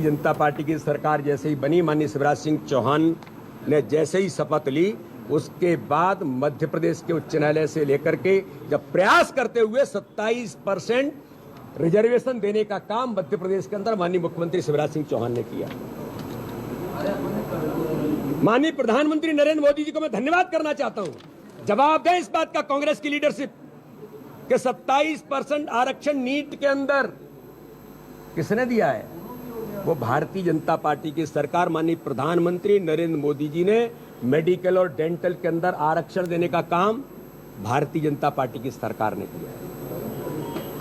जनता party की सरकार जैसे ही बनी, माननीय शिवराज सिंह चौहान ने जैसे ही शपथ ली, उसके बाद मध्य प्रदेश के उच्च न्यायालय से लेकर के जब प्रयास करते हुए 27% रिजर्वेशन देने का काम मध्य प्रदेश के अंदर माननीय मुख्यमंत्री शिवराज सिंह चौहान ने किया। माननीय प्रधानमंत्री नरेंद्र मोदी जी को मैं धन्यवाद करना चाहता हूं। जवाब दें इस बात का कांग्रेस की लीडरशिप कि 27% आरक्षण नीट के अंदर किसने दिया है? वो भारतीय जनता पार्टी की सरकार, माननीय प्रधानमंत्री नरेंद्र मोदी जी ने मेडिकल और डेंटल के अंदर आरक्षण देने का काम भारतीय जनता पार्टी की सरकार ने किया।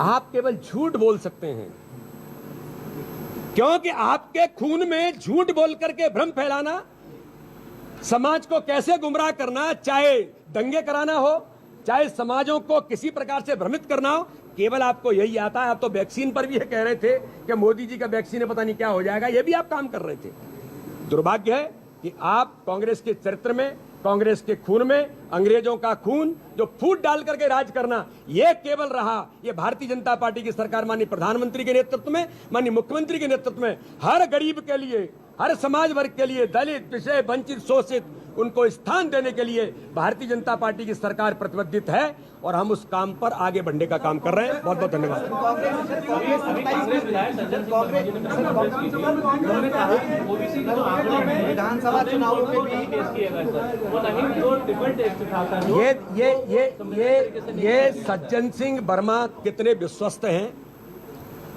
आप केवल झूठ बोल सकते हैं, क्योंकि आपके खून में झूठ बोल करके भ्रम फैलाना, समाज को कैसे गुमराह करना, चाहे दंगे कराना हो, चाहे समाजों को किसी प्रकार से भ्रमित करना हो, केवल आपको यही आता है। आप तो वैक्सीन पर भी ये कह रहे थे कि मोदी जी का वैक्सीन है, पता नहीं क्या हो जाएगा, ये भी आप काम कर रहे थे। दुर्भाग्य है कि आप कांग्रेस के चरित्र में, कांग्रेस के खून में अंग्रेजों का खून जो फूट डाल करके राज करना, ये केवल रहा। ये भारतीय जनता पार्टी की सरकार माननीय प्रधानमंत्री के नेतृत्व में, माननीय मुख्यमंत्री के नेतृत्व में हर गरीब के लिए, हर समाज वर्ग के लिए, दलित, पिछड़े, वंचित, शोषित, उनको स्थान देने के लिए भारतीय जनता पार्टी की सरकार प्रतिबद्ध है और हम उस काम पर आगे बढ़ने का काम कर रहे हैं। बहुत बहुत धन्यवाद। विधानसभा चुनावों में ये सज्जन सिंह वर्मा कितने विश्वस्त हैं,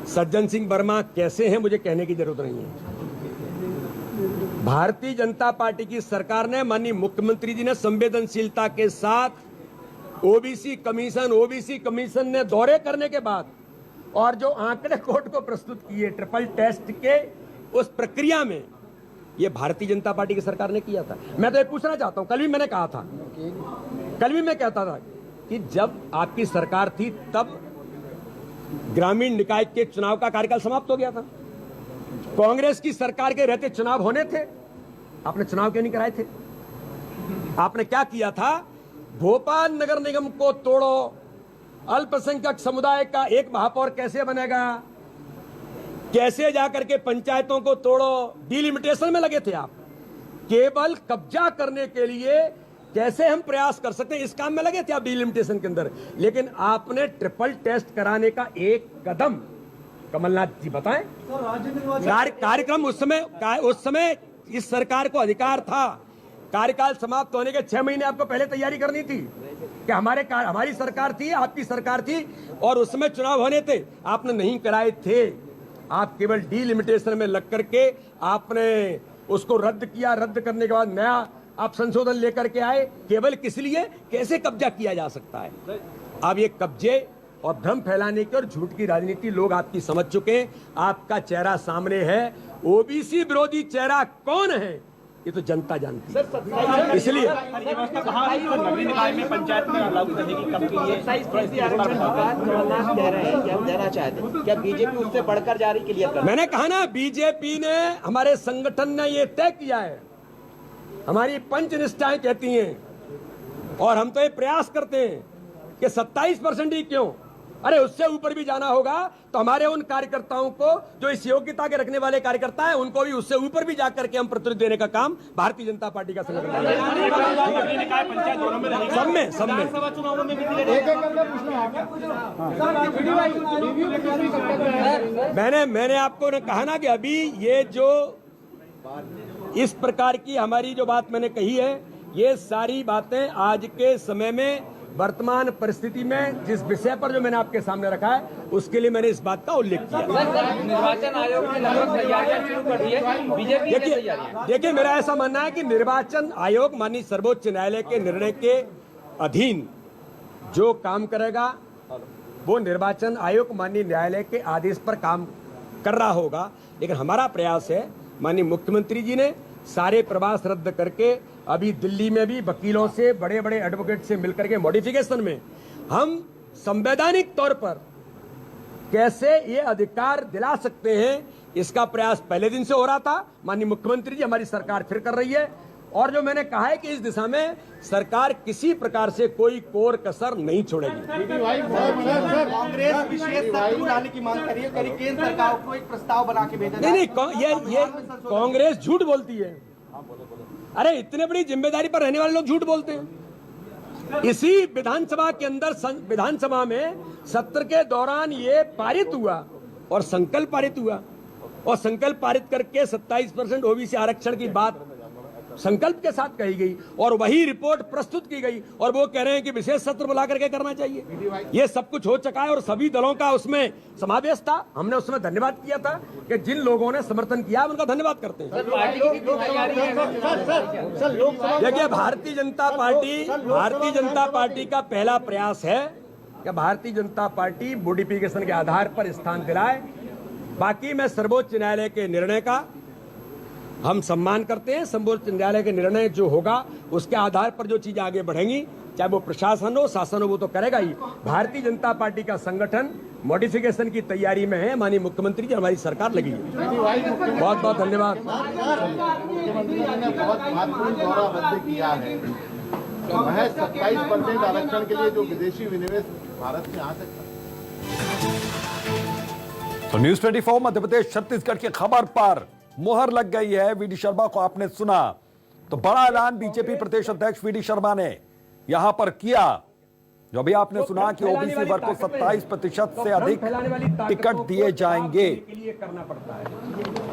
सज्जन सिंह वर्मा कैसे हैं, मुझे कहने की जरूरत नहीं है। भारतीय जनता पार्टी की सरकार ने, माननीय मुख्यमंत्री जी ने संवेदनशीलता के साथ ओबीसी कमीशन ने दौरे करने के बाद और जो आंकड़े कोर्ट को प्रस्तुत किए ट्रिपल टेस्ट के, उस प्रक्रिया में ये भारतीय जनता पार्टी की सरकार ने किया था। मैं तो ये पूछना चाहता हूं, कल भी मैंने कहा था, कल भी मैं कहता था कि जब आपकी सरकार थी तब ग्रामीण निकाय के चुनाव का कार्यकाल समाप्त हो गया था। कांग्रेस की सरकार के रहते चुनाव होने थे, आपने चुनाव क्यों नहीं कराए थे? आपने क्या किया था? भोपाल नगर निगम को तोड़ो, अल्पसंख्यक समुदाय का एक महापौर कैसे बनेगा, कैसे जाकर के पंचायतों को तोड़ो, डिलिमिटेशन में लगे थे आप। केवल कब्जा करने के लिए कैसे हम प्रयास कर सकते हैं, इस काम में लगे थे आप डिलिमिटेशन के अंदर। लेकिन आपने ट्रिपल टेस्ट कराने का एक कदम, कमलनाथ जी बताएं, कार्यक्रम उस समय इस सरकार को अधिकार था, कार्यकाल समाप्त होने के 6 महीने आपको पहले तैयारी करनी थी कि हमारी सरकार थी, आपकी सरकार थी और उसमें चुनाव होने थे, आपने नहीं कराए थे। आप केवल डिलिमिटेशन में लग करके आपने उसको रद्द किया, रद्द करने के बाद नया आप संशोधन लेकर के आए, केवल किस लिए, कैसे कब्जा किया जा सकता है। अब ये कब्जे और भ्रम फैलाने की और झूठ की राजनीति लोग आपकी समझ चुके हैं। आपका चेहरा सामने है, ओबीसी विरोधी चेहरा कौन है ये तो जनता जानती है। इसलिए क्या बीजेपी उससे बढ़कर जा रही, क्लियर कर? मैंने कहा ना, बीजेपी ने, हमारे संगठन ने ये तय किया है, हमारी पंच निष्ठाएं कहती हैं और हम तो ये प्रयास करते हैं कि 27% ही क्यों, अरे उससे ऊपर भी जाना होगा तो हमारे उन कार्यकर्ताओं को जो इस योग्यता के रखने वाले कार्यकर्ता हैं, उनको भी उससे ऊपर भी जाकर के हम प्रतिनिधि देने का काम भारतीय जनता पार्टी का संगठन सब में मैंने आपको कहा ना कि अभी ये जो इस प्रकार की हमारी जो बात मैंने कही है, ये सारी बातें आज के समय में, वर्तमान परिस्थिति में जिस विषय पर जो मैंने आपके सामने रखा है, उसके लिए मैंने इस बात का उल्लेख किया। निर्वाचन आयोग ने लगभग तैयारियां शुरू कर दी है, बीजेपी ने तैयारियां। देखिए, मेरा ऐसा मानना है कि निर्वाचन आयोग माननीय सर्वोच्च न्यायालय के निर्णय के अधीन जो काम करेगा, वो निर्वाचन आयोग माननीय न्यायालय के आदेश पर काम कर रहा होगा। लेकिन हमारा प्रयास है, माननीय मुख्यमंत्री जी ने सारे प्रवास रद्द करके अभी दिल्ली में भी वकीलों से, बड़े बड़े एडवोकेट से मिलकर के मॉडिफिकेशन में हम संवैधानिक तौर पर कैसे ये अधिकार दिला सकते हैं, इसका प्रयास पहले दिन से हो रहा था। माननीय मुख्यमंत्री जी, हमारी सरकार फिर कर रही है और जो मैंने कहा है कि इस दिशा में सरकार किसी प्रकार से कोई कोर कसर नहीं छोड़ेगी। कांग्रेस विशेष सत्र लाने की मांग करी है, केंद्र सरकार को एक प्रस्ताव बना के भेजा नहीं ये कांग्रेस झूठ बोलती है। अरे इतने बड़ी जिम्मेदारी पर रहने वाले लोग झूठ बोलते हैं। इसी विधानसभा के अंदर विधानसभा में सत्र के दौरान ये पारित हुआ और संकल्प पारित हुआ, और संकल्प पारित करके 27% ओबीसी आरक्षण की बात संकल्प के साथ कही गई, और वही रिपोर्ट प्रस्तुत की गई, और वो कह रहे हैं कि विशेष सत्र बुला करके करना चाहिए। ये सब कुछ हो चुका है और सभी दलों का उसमें समावेश था। हमने उसमें धन्यवाद किया था कि जिन लोगों ने समर्थन किया उनका धन्यवाद करते हैं। देखिए, भारतीय जनता पार्टी का पहला प्रयास है कि भारतीय जनता पार्टी मोडिफिकेशन के आधार पर स्थान दिलाए। बाकी मैं सर्वोच्च न्यायालय के निर्णय का हम सम्मान करते हैं। सर्वोच्च न्यायालय के निर्णय जो होगा उसके आधार पर जो चीजें आगे बढ़ेंगी, चाहे वो प्रशासन हो शासन हो, वो तो करेगा ही। भारतीय जनता पार्टी का संगठन मॉडिफिकेशन की तैयारी में है। माननीय मुख्यमंत्री जी, हमारी सरकार लगी है। बहुत बहुत धन्यवाद। मुख्यमंत्री जी ने बहुत महत्वपूर्ण दौरा रद्द किया है। महज 27% आरक्षण के लिए जो विदेशी विनिवेश भारत में आ सकता है। तो न्यूज 24 मध्य प्रदेश छत्तीसगढ़ की खबर पर मुहर लग गई है। वीडी शर्मा को आपने सुना, तो बड़ा ऐलान बीजेपी प्रदेश अध्यक्ष वीडी शर्मा ने यहां पर किया। जो अभी आपने सुना कि ओबीसी वर्ग को 27% से अधिक टिकट दिए जाएंगे। करना पड़ता है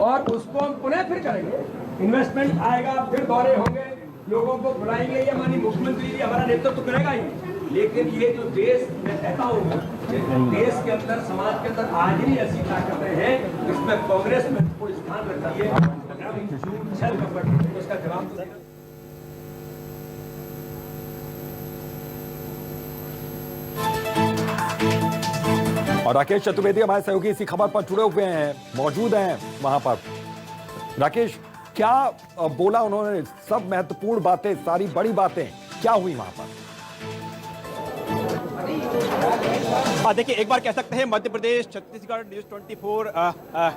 और उसको हम पुनः फिर करेंगे। इन्वेस्टमेंट आएगा, फिर दौरे होंगे, लोगों को बुलाएंगे। ये माननीय मुख्यमंत्री जी हमारा नेतृत्व करेगा ही, लेकिन ये जो देश में कहता हूँ, देश के अंदर समाज के अंदर आज भी ऐसी ताकतें हैं जिसमें कांग्रेस में कोई स्थान रखती है, छल कपट, उसका जवाब तो देना। और राकेश चतुर्वेदी हमारे सहयोगी इसी खबर पर जुड़े हुए हैं, मौजूद हैं वहां पर। राकेश, क्या बोला उन्होंने? सब महत्वपूर्ण बातें, सारी बड़ी बातें क्या हुई वहां पर? देखिए, एक बार कह सकते हैं मध्य प्रदेश छत्तीसगढ़ न्यूज 24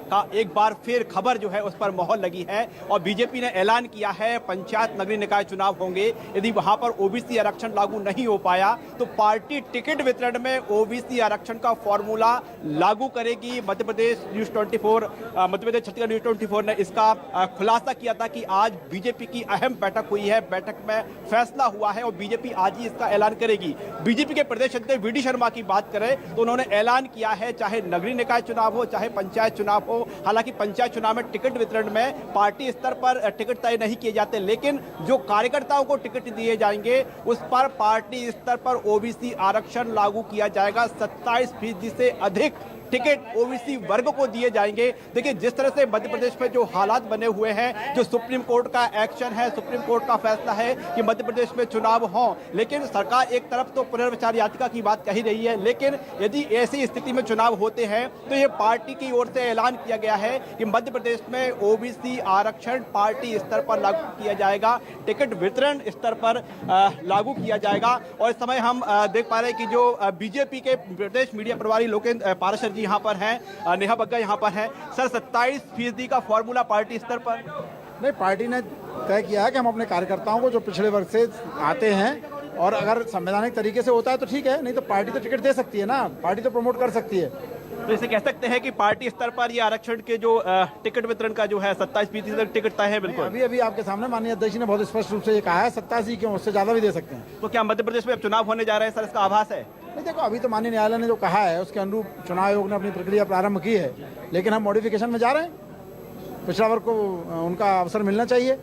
का एक बार फिर खबर जो है उस पर मोहर लगी है, और बीजेपी ने ऐलान किया है पंचायत नगरीय निकाय चुनाव होंगे। यदि वहां पर ओबीसी आरक्षण लागू नहीं हो पाया तो पार्टी टिकट वितरण में ओबीसी आरक्षण का फॉर्मूला लागू करेगी। मध्य प्रदेश न्यूज 24 मध्य प्रदेश छत्तीसगढ़ न्यूज 24 ने इसका खुलासा किया था कि आज बीजेपी की अहम बैठक हुई है। बैठक में फैसला हुआ है और बीजेपी आज ही इसका ऐलान करेगी। बीजेपी के प्रदेश अध्यक्ष वीडी शर्मा की बात करें तो उन्होंने ऐलान किया है, चाहे नगरीय निकाय चुनाव हो चाहे पंचायत चुनाव हो। हालांकि पंचायत चुनाव में टिकट वितरण में पार्टी स्तर पर टिकट तय नहीं किए जाते, लेकिन जो कार्यकर्ताओं को टिकट दिए जाएंगे उस पर पार्टी स्तर पर ओबीसी आरक्षण लागू किया जाएगा। 27% से अधिक टिकट ओबीसी वर्ग को दिए जाएंगे। देखिए, जिस तरह से मध्य प्रदेश में जो हालात बने हुए हैं, जो सुप्रीम कोर्ट का एक्शन है, सुप्रीम कोर्ट का फैसला है कि मध्य प्रदेश में चुनाव हो, लेकिन सरकार एक तरफ तो पुनर्विचार याचिका की बात कही रही है, लेकिन यदि ऐसी स्थिति में चुनाव होते हैं तो ये पार्टी की ओर से ऐलान किया गया है कि मध्य प्रदेश में ओबीसी आरक्षण पार्टी स्तर पर लागू किया जाएगा, टिकट वितरण स्तर पर लागू किया जाएगा। और इस समय हम देख पा रहे हैं कि जो बीजेपी के प्रदेश मीडिया प्रभारी लोकेंद्र पाराशर जी यहाँ पर हैं, नेहा बग्गा यहाँ पर हैं। सर, 27% का फॉर्मूला पार्टी स्तर पर? नहीं, पार्टी ने तय किया है कि हम अपने कार्यकर्ताओं को जो पिछड़े वर्ग से आते हैं, और अगर संवैधानिक तरीके से होता है तो ठीक है, नहीं तो पार्टी तो टिकट दे सकती है ना, पार्टी तो प्रमोट कर सकती है। तो इसे कह सकते हैं कि पार्टी स्तर पर ये आरक्षण के जो टिकट वितरण का जो है 27% टिकट तय है। बिल्कुल, अभी आपके सामने माननीय अध्यक्ष जी ने बहुत स्पष्ट रूप से ये कहा है, 87 क्यों, उससे ज्यादा भी दे सकते हैं। तो क्या मध्य प्रदेश में अब चुनाव होने जा रहे हैं सर, इसका आभास है? नहीं, देखो, अभी तो माननीय न्यायालय ने जो कहा है उसके अनुरूप चुनाव आयोग ने अपनी प्रक्रिया प्रारंभ की है, लेकिन हम मॉडिफिकेशन में जा रहे हैं। पिछड़ा वर्ग को उनका अवसर मिलना चाहिए,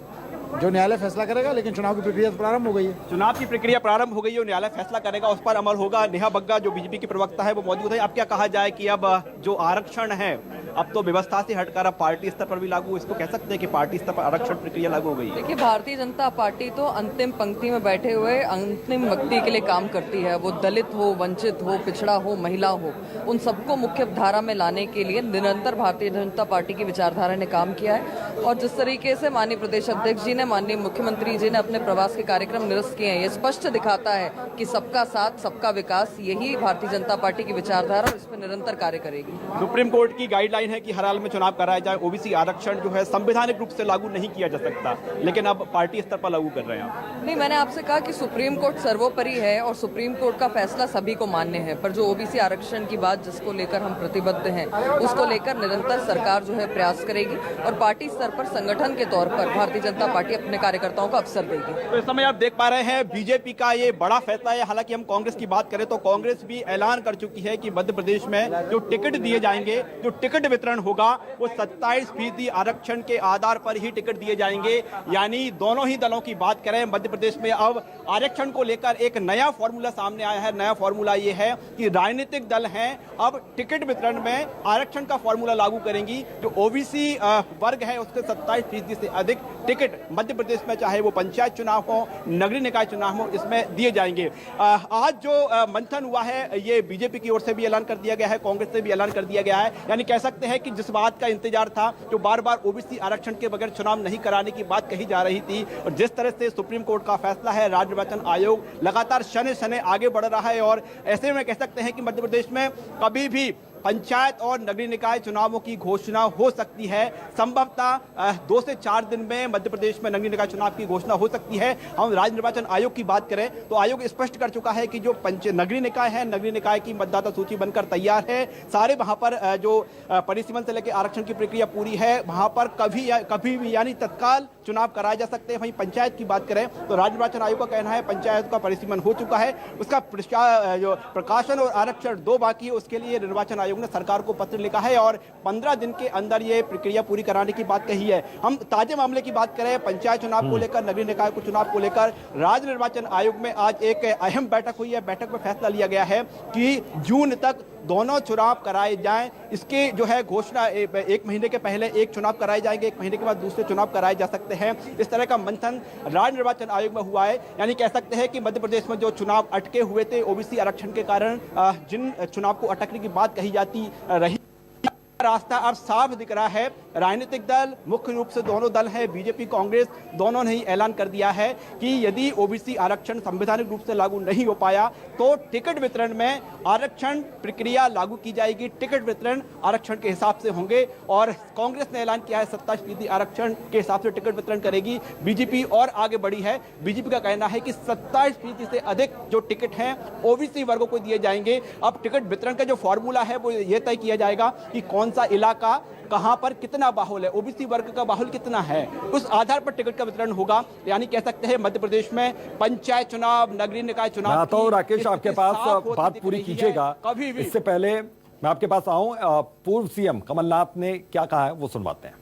जो न्यायालय फैसला करेगा, लेकिन चुनाव की प्रक्रिया प्रारंभ हो गई है। चुनाव की प्रक्रिया प्रारंभ हो गई है, न्यायालय फैसला करेगा, उस पर अमल होगा। नेहा बग्गा जो बीजेपी की प्रवक्ता है वो मौजूद है। अब क्या कहा जाए कि अब जो आरक्षण है अब तो व्यवस्था से हटकर अब पार्टी स्तर पर भी लागू, इसको कह सकते हैं कि पार्टी स्तर पर आरक्षण प्रक्रिया लागू हो गई है? देखिए, भारतीय जनता पार्टी तो अंतिम पंक्ति में बैठे हुए अंतिम व्यक्ति के लिए काम करती है। वो दलित हो, वंचित हो, पिछड़ा हो, महिला हो, उन सबको मुख्य धारा में लाने के लिए निरंतर भारतीय जनता पार्टी की विचारधारा ने काम किया है। और जिस तरीके से माननीय प्रदेश अध्यक्ष जी ने, माननीय मुख्यमंत्री जी ने अपने प्रवास के कार्यक्रम निरस्त किए हैं, ये स्पष्ट दिखाता है कि सबका साथ सबका विकास, यही भारतीय जनता पार्टी की विचारधारा, और इस पर निरंतर कार्य करेगी। सुप्रीम कोर्ट की गाइडलाइन गाइडलाइन है कि हर हाल में चुनाव कराया जाए, ओबीसी आरक्षण जो है संवैधानिक रूप से लागू नहीं किया जा सकता, लेकिन अब पार्टी स्तर पर लागू कर रहे हैं आप। नहीं, मैंने आपसे कहा कि सुप्रीम कोर्ट सर्वोपरि है और सुप्रीम कोर्ट का फैसला सभी को मान्य है, पर जो ओबीसी आरक्षण की बात जिसको लेकर हम प्रतिबद्ध हैं उसको लेकर निरंतर सरकार जो है प्रयास करेगी और पार्टी स्तर पर संगठन के तौर पर भारतीय जनता पार्टी अपने कार्यकर्ताओं को अवसर देगी। तो इस समय आप देख पा रहे हैं बीजेपी का ये बड़ा फैसला है। हालांकि हम कांग्रेस की बात करें तो कांग्रेस भी ऐलान कर चुकी है कि मध्य प्रदेश में जो टिकट दिए जाएंगे, जो टिकट वितरण होगा वो 27% आरक्षण के आधार पर ही टिकट दिए जाएंगे। यानी दोनों ही दलों की बात करें, मध्य प्रदेश में अब आरक्षण को लेकर एक नया फॉर्मूला सामने आया है। नया फॉर्मूला ये है कि राजनीतिक दल हैं अब टिकट वितरण में आरक्षण का फॉर्मूला लागू करेंगी। जो ओबीसी वर्ग है उसके 27% से अधिक टिकट मध्य प्रदेश में, चाहे वो पंचायत चुनाव हो, नगरीय निकाय चुनाव हो, इसमें दिए जाएंगे। आज जो मंथन हुआ है ये बीजेपी की ओर से भी ऐलान कर दिया गया है, कांग्रेस से भी ऐलान कर दिया गया है। यानी कह सकते हैं कि जिस बात का इंतजार था, जो बार बार ओबीसी आरक्षण के बगैर चुनाव नहीं कराने की बात कही जा रही थी, और जिस तरह से सुप्रीम कोर्ट का फैसला है, राज्य निर्वाचन आयोग लगातार शनि शनि आगे बढ़ रहा है। और ऐसे में कह सकते हैं कि मध्य प्रदेश में कभी भी पंचायत और नगरीय निकाय चुनावों की घोषणा हो सकती है। संभवतः 2 से 4 दिन में मध्य प्रदेश में नगरीय निकाय चुनाव की घोषणा हो सकती है। हम राज्य निर्वाचन आयोग की बात करें तो आयोग स्पष्ट कर चुका है कि जो नगरीय निकाय है, नगरीय निकाय की मतदाता सूची बनकर तैयार है। सारे वहां पर जो परिसीमन से लेकर आरक्षण की प्रक्रिया पूरी है, वहां पर कभी भी यानी तत्काल चुनाव कराए जा सकते हैं। वहीं पंचायत की बात करें तो राज्य निर्वाचन आयोग का कहना है पंचायत का परिसीमन हो चुका है, उसका जो प्रकाशन और आरक्षण 2 बाकी है, उसके लिए निर्वाचन आयोग ने सरकार को पत्र लिखा है और 15 दिन के अंदर ये प्रक्रिया पूरी कराने की बात कही है। हम ताजे मामले की बात करें, पंचायत चुनाव को लेकर, नगरीय निकाय को चुनाव को लेकर राज्य निर्वाचन आयोग में आज एक अहम बैठक हुई है। बैठक में फैसला लिया गया है कि जून तक दोनों चुनाव कराए जाएं। इसके जो है घोषणा 1 महीने के पहले एक चुनाव कराए जाएंगे, 1 महीने के बाद दूसरे चुनाव कराए जा सकते हैं। इस तरह का मंथन राज्य निर्वाचन आयोग में हुआ है। यानी कह सकते हैं कि मध्य प्रदेश में जो चुनाव अटके हुए थे ओबीसी आरक्षण के कारण, जिन चुनाव को अटकने की बात कही जाती रही, रास्ता अब साफ दिख रहा है। राजनीतिक दल, मुख्य रूप से दोनों दल हैं, बीजेपी कांग्रेस, दोनों ने ही ऐलान कर दिया है कि यदि ओबीसी आरक्षण संवैधानिक रूप से लागू नहीं हो पाया तो टिकट वितरण में आरक्षण प्रक्रिया लागू की जाएगी। टिकट वितरण आरक्षण के हिसाब से होंगे और कांग्रेस ने ऐलान किया है 27% आरक्षण के हिसाब से टिकट वितरण करेगी। बीजेपी और आगे बढ़ी है। बीजेपी का कहना है कि 27% से अधिक जो टिकट हैं ओबीसी वर्गों को दिए जाएंगे। अब टिकट वितरण का जो फॉर्मूला है वो ये तय किया जाएगा कि कौन सा इलाका कहां पर कितना बाहुल है, ओबीसी वर्ग का बाहुल कितना है, उस आधार पर टिकट का वितरण होगा। यानी कह सकते हैं मध्य प्रदेश में पंचायत चुनाव, नगरीय निकाय चुनाव। तो राकेश आपके पास बात पूरी कीजिएगा, कभी भी इससे पहले मैं आपके पास आऊं, पूर्व सीएम कमलनाथ ने क्या कहा है वो सुनवाते हैं।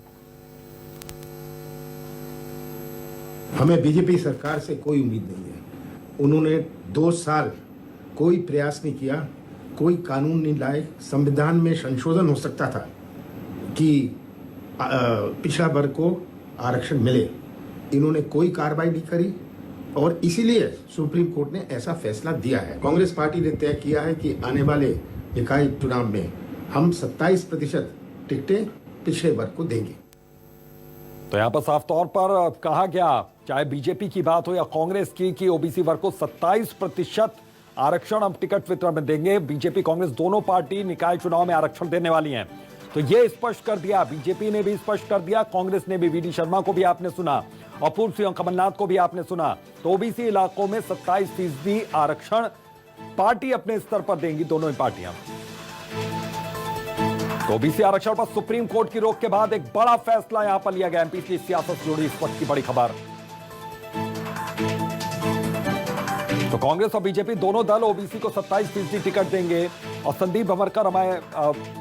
हमें बीजेपी सरकार से कोई उम्मीद नहीं है। उन्होंने 2 साल कोई प्रयास नहीं किया, कोई कानून नहीं लाए। संविधान में संशोधन हो सकता था कि पिछड़ा वर्ग को आरक्षण मिले, इन्होंने कोई कार्रवाई नहीं करी और इसीलिए सुप्रीम कोर्ट ने ऐसा फैसला दिया है। कांग्रेस पार्टी ने तय किया है कि आने वाले निकाय चुनाव में हम 27% टिकटें पिछड़े वर्ग को देंगे। तो यहां पर साफ तौर पर कहा गया, चाहे बीजेपी की बात हो या कांग्रेस की, कि ओबीसी वर्ग को 27% आरक्षण हम टिकट वितरण में देंगे। बीजेपी कांग्रेस दोनों पार्टी निकाय चुनाव में आरक्षण देने वाली हैं। तो ये स्पष्ट कर दिया, बीजेपी ने भी स्पष्ट कर दिया, कांग्रेस ने भी। वीडी शर्मा को भी आपने सुना और पूर्व सीएम कमलनाथ को भी आपने सुना। तो ओबीसी इलाकों में 27% आरक्षण पार्टी अपने स्तर पर देंगी, दोनों ही पार्टियां। तो ओबीसी आरक्षण पर सुप्रीम कोर्ट की रोक के बाद एक बड़ा फैसला यहां पर लिया गया। एमपी की सियासत से जुड़ी इस वक्त की बड़ी खबर। तो कांग्रेस और बीजेपी दोनों दल ओबीसी को 27% टिकट देंगे। और संदीप भवरकर हमारे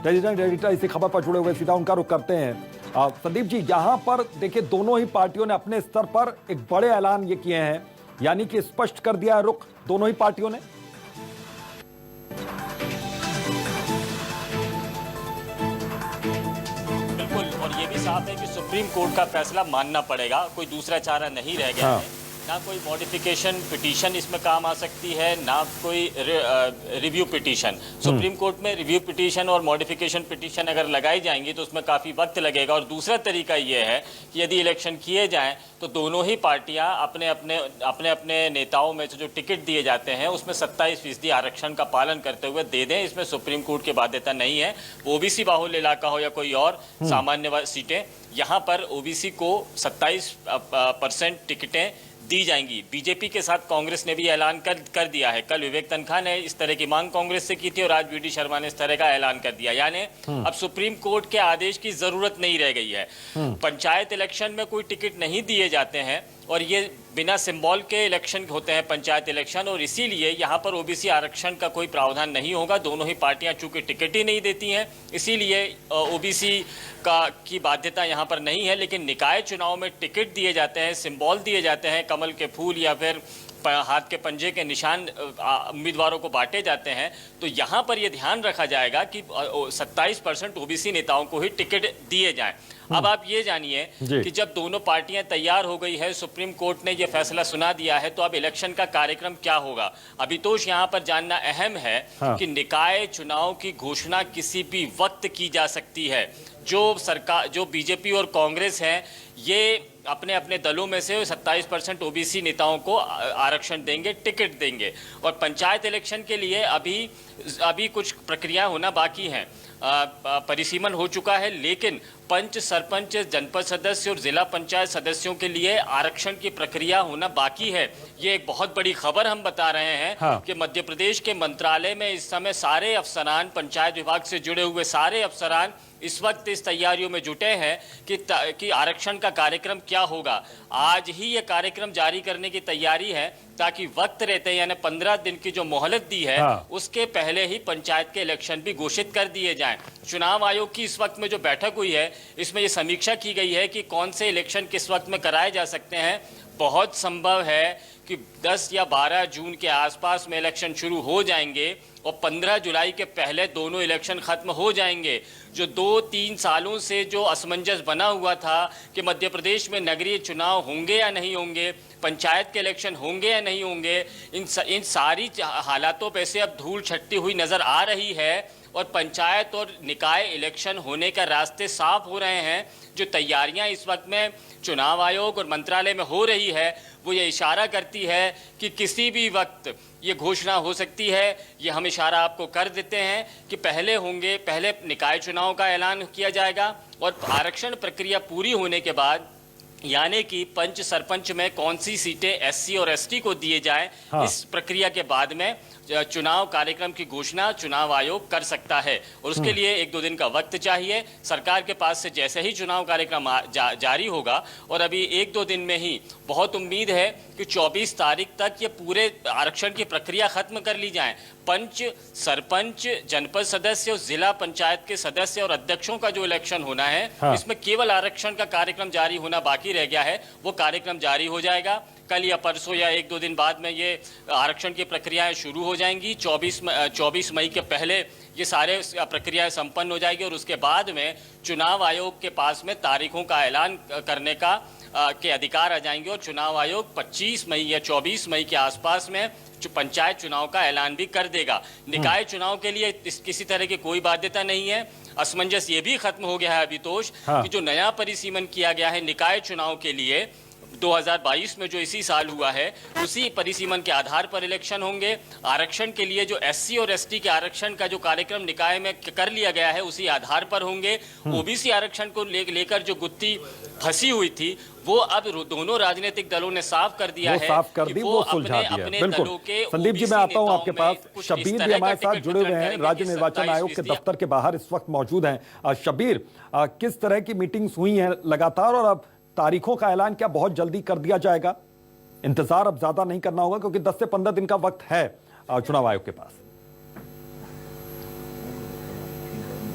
रेजिडेंट एडिटर इसी खबर पर जुड़े हुए, सीधा उनका रुख करते हैं। संदीप जी, यहां पर देखिए दोनों ही पार्टियों ने अपने स्तर पर एक बड़े ऐलान ये किए हैं, यानी कि स्पष्ट कर दिया है रुख दोनों ही पार्टियों ने। बिल्कुल, और ये भी साफ है कि सुप्रीम कोर्ट का फैसला मानना पड़ेगा, कोई दूसरा चारा नहीं रह गया है। ना कोई मॉडिफिकेशन पिटीशन इसमें काम आ सकती है, ना कोई रिव्यू पिटीशन। सुप्रीम कोर्ट में रिव्यू पिटीशन और मॉडिफिकेशन पिटीशन अगर लगाई जाएंगी तो उसमें काफ़ी वक्त लगेगा। और दूसरा तरीका ये है कि यदि इलेक्शन किए जाएं तो दोनों ही पार्टियां अपने अपने नेताओं में से जो टिकट दिए जाते हैं उसमें 27% आरक्षण का पालन करते हुए दे दें। इसमें सुप्रीम कोर्ट की बाध्यता नहीं है। ओबीसी बाहुल्य इलाका हो या कोई और सामान्य सीटें, यहाँ पर ओबीसी को 27% टिकटें दी जाएंगी। बीजेपी के साथ कांग्रेस ने भी ऐलान कर दिया है। कल विवेक तनखा ने इस तरह की मांग कांग्रेस से की थी और आज वीडी शर्मा ने इस तरह का ऐलान कर दिया। यानी अब सुप्रीम कोर्ट के आदेश की जरूरत नहीं रह गई है। पंचायत इलेक्शन में कोई टिकट नहीं दिए जाते हैं और ये बिना सिंबल के इलेक्शन होते हैं पंचायत इलेक्शन, और इसीलिए यहाँ पर ओबीसी आरक्षण का कोई प्रावधान नहीं होगा। दोनों ही पार्टियां चूंकि टिकट ही नहीं देती हैं इसीलिए ओबीसी की बाध्यता यहाँ पर नहीं है। लेकिन निकाय चुनाव में टिकट दिए जाते हैं, सिंबल दिए जाते हैं, कमल के फूल या फिर हाथ के पंजे के निशान उम्मीदवारों को बांटे जाते हैं। तो यहाँ पर यह ध्यान रखा जाएगा कि 27% ओबीसी नेताओं को ही टिकट दिए जाएं। अब आप ये जानिए कि जब दोनों पार्टियां तैयार हो गई है, सुप्रीम कोर्ट ने ये फैसला सुना दिया है, तो अब इलेक्शन का कार्यक्रम क्या होगा। अभितोष यहाँ पर जानना अहम है कि निकाय चुनाव की घोषणा किसी भी वक्त की जा सकती है। जो बीजेपी और कांग्रेस हैं ये अपने अपने दलों में से 27% ओबीसी नेताओं को आरक्षण देंगे, टिकट देंगे। और पंचायत इलेक्शन के लिए अभी कुछ प्रक्रिया होना बाकी हैं। परिसीमन हो चुका है, लेकिन पंच, सरपंच, जनपद सदस्य और जिला पंचायत सदस्यों के लिए आरक्षण की प्रक्रिया होना बाकी है। ये एक बहुत बड़ी खबर हम बता रहे हैं कि मध्य प्रदेश के मंत्रालय में इस समय सारे अफसरान, पंचायत विभाग से जुड़े हुए सारे अफसरान इस वक्त इस तैयारियों में जुटे हैं कि आरक्षण का कार्यक्रम क्या होगा। आज ही ये कार्यक्रम जारी करने की तैयारी है ताकि वक्त रहते यानी 15 दिन की जो मोहलत दी है उसके पहले ही पंचायत के इलेक्शन भी घोषित कर दिए जाएं। चुनाव आयोग की इस वक्त में जो बैठक हुई है इसमें ये समीक्षा की गई है कि कौन से इलेक्शन किस वक्त में कराए जा सकते हैं। बहुत संभव है कि 10 या 12 जून के आसपास में इलेक्शन शुरू हो जाएंगे और 15 जुलाई के पहले दोनों इलेक्शन खत्म हो जाएंगे। जो 2-3 सालों से जो असमंजस बना हुआ था कि मध्य प्रदेश में नगरीय चुनाव होंगे या नहीं होंगे, पंचायत के इलेक्शन होंगे या नहीं होंगे, इन सारी हालातों पे से अब धूल छटती हुई नजर आ रही है और पंचायत और निकाय इलेक्शन होने का रास्ते साफ हो रहे हैं। जो तैयारियां इस वक्त में चुनाव आयोग और मंत्रालय में हो रही है वो ये इशारा करती है कि किसी भी वक्त ये घोषणा हो सकती है। ये हम इशारा आपको कर देते हैं कि पहले निकाय चुनाव का ऐलान किया जाएगा और आरक्षण प्रक्रिया पूरी होने के बाद यानी कि पंच सरपंच में कौन सी सीटें एससी और एसटी को दिए जाएं, इस प्रक्रिया के बाद में चुनाव कार्यक्रम की घोषणा चुनाव आयोग कर सकता है और उसके लिए 1-2 दिन का वक्त चाहिए। सरकार के पास से जैसे ही चुनाव कार्यक्रम जारी होगा और अभी 1-2 दिन में ही बहुत उम्मीद है कि 24 तारीख तक ये पूरे आरक्षण की प्रक्रिया खत्म कर ली जाए। पंच, सरपंच, जनपद सदस्य और जिला पंचायत के सदस्य और अध्यक्षों का जो इलेक्शन होना है इसमें केवल आरक्षण का कार्यक्रम जारी होना बाकी रह गया है। वो कार्यक्रम जारी हो जाएगा कल या परसों या 1-2 दिन बाद में ये आरक्षण की प्रक्रियाएं शुरू हो जाएंगी। 24 मई के पहले ये सारे प्रक्रियाएं संपन्न हो जाएगी और उसके बाद में चुनाव आयोग के पास में तारीखों का ऐलान करने के अधिकार आ जाएंगे और चुनाव आयोग 25 मई या 24 मई के आसपास में पंचायत चुनाव का ऐलान भी कर देगा। निकाय चुनाव के लिए किसी तरह की कोई बाध्यता नहीं है। असमंजस ये भी खत्म हो गया है अभितोष कि जो नया परिसीमन किया गया है निकाय चुनाव के लिए 2022 में जो इसी साल हुआ है उसी परिसीमन के आधार पर इलेक्शन होंगे। आरक्षण के लिए जो एससी और एसटी के आरक्षण का जो कार्यक्रम निकाय में कर लिया गया है उसी आधार पर होंगे। ओबीसी आरक्षण को लेकर जो गुत्थी फंसी हुई थी वो अब दोनों राजनीतिक दलों ने साफ कर दिया है कि वो सुलझा दिया। बिल्कुल संदीप जी, मैं आता हूं आपके पास। शब्बीर भी हमारे साथ जुड़े हुए हैं, राज्य निर्वाचन आयोग के दफ्तर के बाहर इस वक्त मौजूद हैं। शब्बीर, किस तरह की मीटिंग्स हुई हैं लगातार और अब तारीखों का ऐलान क्या बहुत जल्दी कर दिया जाएगा? इंतजार अब ज्यादा नहीं करना होगा क्योंकि 10 से 15 दिन का वक्त है चुनाव आयोग के पास।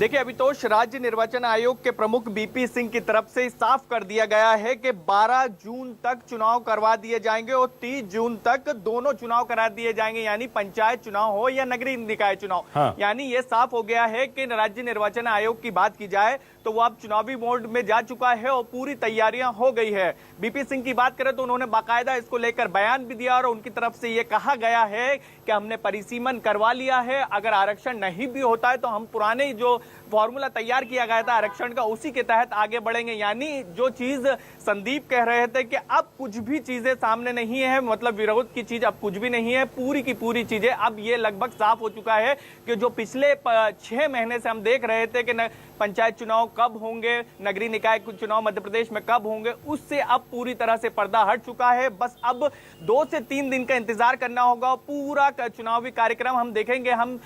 देखिए अभितोष, राज्य निर्वाचन आयोग के प्रमुख बीपी सिंह की तरफ से साफ कर दिया गया है कि 12 जून तक चुनाव करवा दिए जाएंगे और 30 जून तक दोनों चुनाव करा दिए जाएंगे, यानी पंचायत चुनाव हो या नगरीय निकाय चुनाव। हाँ। यानी ये साफ हो गया है कि राज्य निर्वाचन आयोग की बात की जाए तो वो अब चुनावी मोड में जा चुका है और पूरी तैयारियां हो गई है। बीपी सिंह की बात करें तो उन्होंने बाकायदा इसको लेकर बयान भी दिया और उनकी तरफ से ये कहा गया है कि हमने परिसीमन करवा लिया है, अगर आरक्षण नहीं भी होता है तो हम पुराने जो फॉर्मूला तैयार किया गया था आरक्षण का उसी के तहत आगे बढ़ेंगे। यानी जो चीज संदीप कह रहे थे कि अब कुछ भी चीजें सामने नहीं है, मतलब विरोध की चीज अब कुछ भी नहीं है, पूरी की पूरी चीजें अब ये लगभग साफ हो चुका है कि जो पिछले 6 महीने से हम देख रहे थे कि पंचायत चुनाव कब होंगे, नगरीय निकाय चुनाव मध्य प्रदेश में कब होंगे, उससे अब पूरी तरह से पर्दा हट चुका है। बस अब 2 से 3 दिन का इंतजार करना होगा, पूरा चुनावी कार्यक्रम हम देखेंगे, हम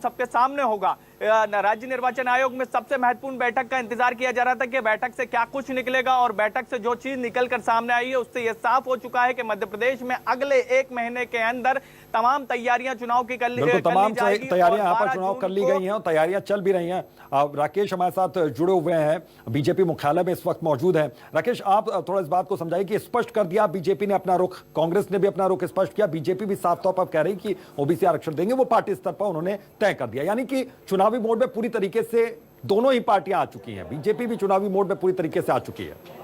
सबके सामने होगा। राज्य निर्वाचन आयोग में सबसे महत्वपूर्ण बैठक का इंतजार किया जा रहा था कि बैठक से क्या कुछ निकलेगा और बैठक से जो चीज निकलकर सामने आई है उससे यह साफ हो चुका है कि मध्य प्रदेश में अगले 1 महीने के अंदर तमाम तैयारियां चुनाव की कर ली जाएगी। तमाम तैयारियां यहाँ पर चुनाव कर ली गई हैं और तैयारियां चल भी रही हैं। राकेश हमारे साथ जुड़े हुए हैं, बीजेपी मुख्यालय में इस वक्त मौजूद है। राकेश, आप थोड़ा इस बात को समझाइए कि स्पष्ट कर दिया बीजेपी ने अपना रुख, कांग्रेस ने भी अपना रुख स्पष्ट किया, बीजेपी भी साफ तौर पर कह रही कि ओबीसी आरक्षण देंगे, वो पार्टी स्तर पर उन्होंने तय कर दिया। यानी कि चुनावी मोड में पूरी तरीके से दोनों ही पार्टियां आ चुकी हैं, बीजेपी भी चुनावी मोड में पूरी तरीके से आ चुकी है।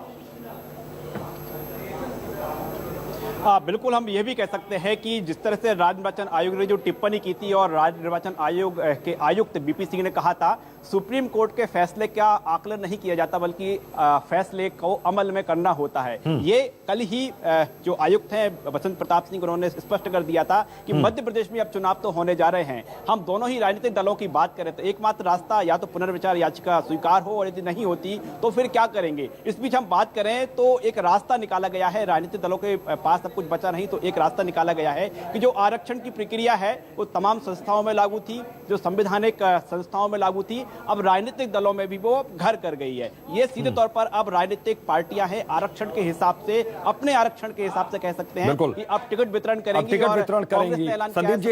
हाँ बिल्कुल, हम ये भी कह सकते हैं कि जिस तरह से राज्य निर्वाचन आयोग ने जो टिप्पणी की थी और राज्य निर्वाचन आयोग के आयुक्त बीपी सिंह ने कहा था सुप्रीम कोर्ट के फैसले का आकलन नहीं किया जाता बल्कि फैसले को अमल में करना होता है। ये कल ही जो आयुक्त हैं बसंत प्रताप सिंह, उन्होंने स्पष्ट कर दिया था कि मध्य प्रदेश में अब चुनाव तो होने जा रहे हैं, हम दोनों ही राजनीतिक दलों की बात करें तो एकमात्र रास्ता या तो पुनर्विचार याचिका स्वीकार हो और यदि नहीं होती तो फिर क्या करेंगे। इस बीच हम बात करें तो एक रास्ता निकाला गया है, राजनीतिक दलों के पास अब कुछ बचा नहीं तो एक रास्ता निकाला गया है कि जो आरक्षण की प्रक्रिया है वो तमाम संस्थाओं में लागू थी, जो संवैधानिक संस्थाओं में लागू थी, अब राजनीतिक दलों में भी वो घर कर गई है। ये सीधे तौर पर अब राजनीतिक पार्टियां हैं आरक्षण के हिसाब से, अपने आरक्षण के हिसाब से कह सकते हैं कि अब टिकट वितरण करेंगी, टिकट वितरण करेंगी। संदीप जी,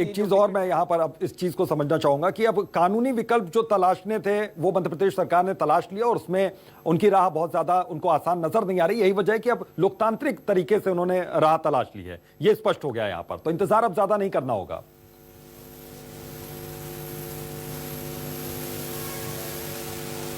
एक चीज और मैं यहाँ पर अब इस चीज को समझना चाहूंगा कि अब कानूनी विकल्प जो तलाशने थे वो मध्य प्रदेश सरकार ने तलाश लिया और उसमें उनकी राह बहुत ज्यादा उनको आसान नजर नहीं आ रही। यही वजह है कि अब लोकतांत्रिक तरीके से उन्होंने राह तलाश ली है, ये स्पष्ट हो गया यहाँ पर, तो इंतजार अब ज्यादा नहीं करना होगा।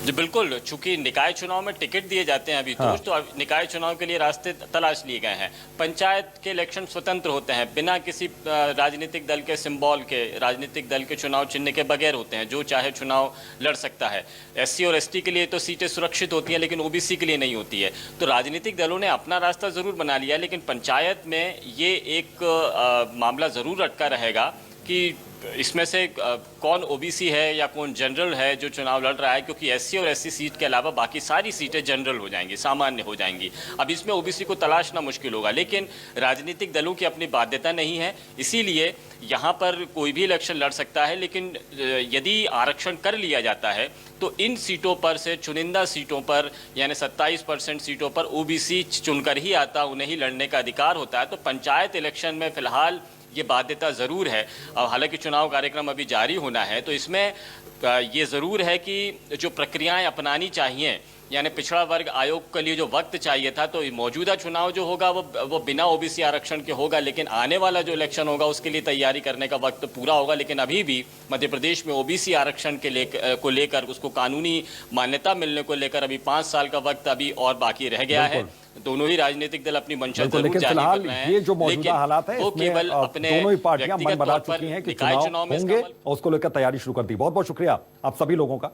जी बिल्कुल, चूंकि निकाय चुनाव में टिकट दिए जाते हैं अभी तो निकाय चुनाव के लिए रास्ते तलाश लिए गए हैं। पंचायत के इलेक्शन स्वतंत्र होते हैं, बिना किसी राजनीतिक दल के सिंबल के, राजनीतिक दल के चुनाव चिन्ह के बगैर होते हैं, जो चाहे चुनाव लड़ सकता है। एससी और एसटी के लिए तो सीटें सुरक्षित होती हैं लेकिन ओबीसी के लिए नहीं होती है। तो राजनीतिक दलों ने अपना रास्ता जरूर बना लिया, लेकिन पंचायत में ये एक मामला जरूर अटका रहेगा कि इसमें से कौन ओबीसी है या कौन जनरल है जो चुनाव लड़ रहा है, क्योंकि एससी और एससी सीट के अलावा बाकी सारी सीटें जनरल हो जाएंगी, सामान्य हो जाएंगी। अब इसमें ओबीसी को तलाशना मुश्किल होगा, लेकिन राजनीतिक दलों की अपनी बाध्यता नहीं है, इसीलिए यहाँ पर कोई भी इलेक्शन लड़ सकता है। लेकिन यदि आरक्षण कर लिया जाता है तो इन सीटों पर से, चुनिंदा सीटों पर, यानी 27% सीटों पर ओबीसी चुनकर ही आता, उन्हें ही लड़ने का अधिकार होता है। तो पंचायत इलेक्शन में फिलहाल ये बाध्यता ज़रूर है। हालांकि चुनाव कार्यक्रम अभी जारी होना है, तो इसमें ये ज़रूर है कि जो प्रक्रियाएं अपनानी चाहिए, यानी पिछड़ा वर्ग आयोग के लिए जो वक्त चाहिए था, तो मौजूदा चुनाव जो होगा वो बिना ओबीसी आरक्षण के होगा, लेकिन आने वाला जो इलेक्शन होगा उसके लिए तैयारी करने का वक्त पूरा होगा। लेकिन अभी भी मध्य प्रदेश में ओबीसी आरक्षण को लेकर, उसको कानूनी मान्यता मिलने को लेकर अभी 5 साल का वक्त अभी और बाकी रह गया है। दोनों ही राजनीतिक दल अपनी मंशा जरूर जारी कर रहे हैं, ये जो मौजूदा हालात है वो केवल अपने दोनों ही पार्टियां मन बना चुकी हैं कि चुनाव होंगे और उसको लेकर तैयारी शुरू कर दी। बहुत बहुत शुक्रिया आप सभी लोगों का।